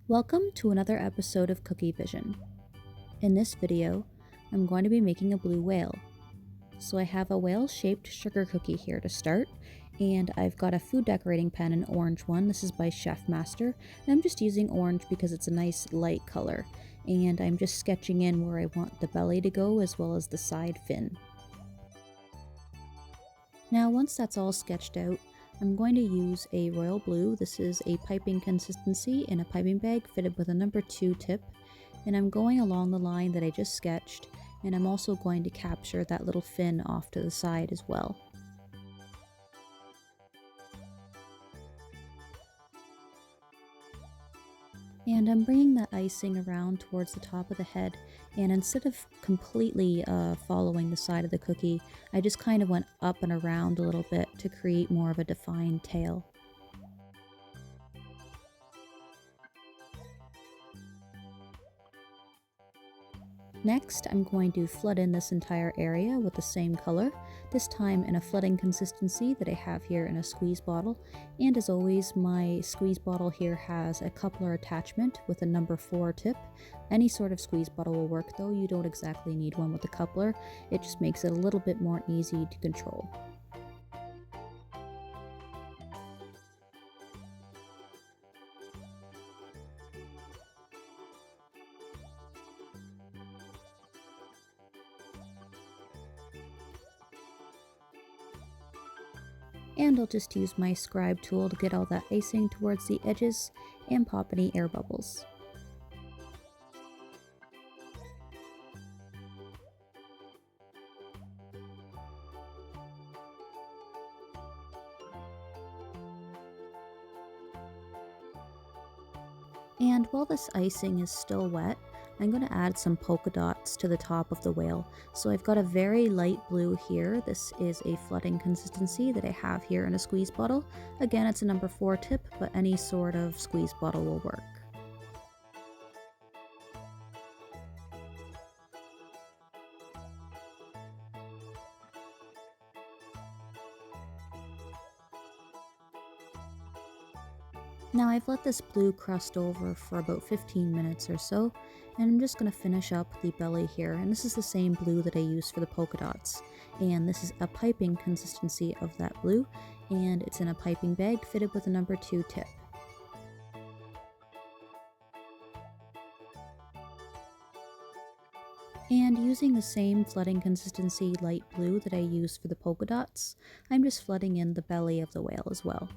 Welcome to another episode of Kookievision. In this video, I'm going to be making a blue whale. So I have a whale-shaped sugar cookie here to start, and I've got a food decorating pen, an orange one. This is by Chef Master, and I'm just using orange because it's a nice light color, and I'm just sketching in where I want the belly to go as well as the side fin. Now once that's all sketched out, I'm going to use a royal blue. This is a piping consistency in a piping bag fitted with a number 2 tip, and I'm going along the line that I just sketched, and I'm also going to capture that little fin off to the side as well. And I'm bringing that icing around towards the top of the head, and instead of completely following the side of the cookie, I just kind of went up and around a little bit to create more of a defined tail. Next, I'm going to flood in this entire area with the same color, this time in a flooding consistency that I have here in a squeeze bottle. And as always, my squeeze bottle here has a coupler attachment with a number 4 tip. Any sort of squeeze bottle will work though, you don't exactly need one with a coupler, it just makes it a little bit more easy to control. And I'll just use my scribe tool to get all that icing towards the edges and pop any air bubbles. And while this icing is still wet, I'm going to add some polka dots to the top of the whale. So I've got a very light blue here. This is a flooding consistency that I have here in a squeeze bottle. Again, it's a number 4 tip, but any sort of squeeze bottle will work. Now I've let this blue crust over for about 15 minutes or so, and I'm just going to finish up the belly here, and this is the same blue that I used for the polka dots, and this is a piping consistency of that blue, and it's in a piping bag fitted with a number 2 tip. And using the same flooding consistency light blue that I used for the polka dots, I'm just flooding in the belly of the whale as well.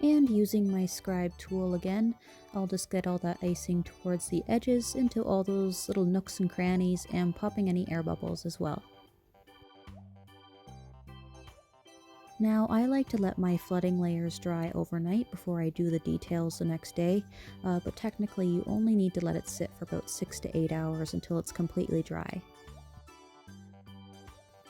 And using my scribe tool again, I'll just get all that icing towards the edges into all those little nooks and crannies and popping any air bubbles as well. Now I like to let my flooding layers dry overnight before I do the details the next day, but technically you only need to let it sit for about 6 to 8 hours until it's completely dry.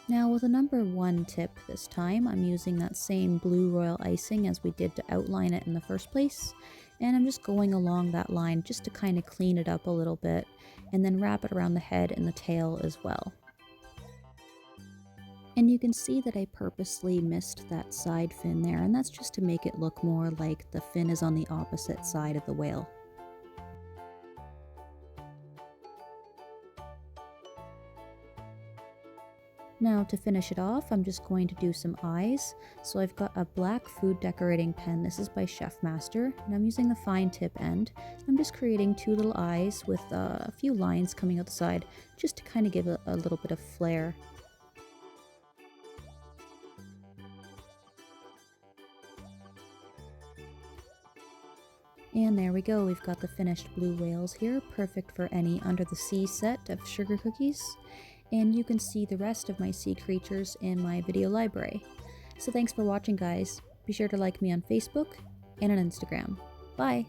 Now with a number 1 tip this time, I'm using that same blue royal icing as we did to outline it in the first place, and I'm just going along that line just to kind of clean it up a little bit, and then wrap it around the head and the tail as well. And you can see that I purposely missed that side fin there, and that's just to make it look more like the fin is on the opposite side of the whale. Now to finish it off, I'm just going to do some eyes. So I've got a black food decorating pen. This is by Chef Master, and I'm using the fine tip end. I'm just creating 2 little eyes with a few lines coming out the side, just to kind of give it a little bit of flair. And there we go, we've got the finished blue whales here, perfect for any under the sea set of sugar cookies. And you can see the rest of my sea creatures in my video library. So thanks for watching, guys. Be sure to like me on Facebook and on Instagram. Bye!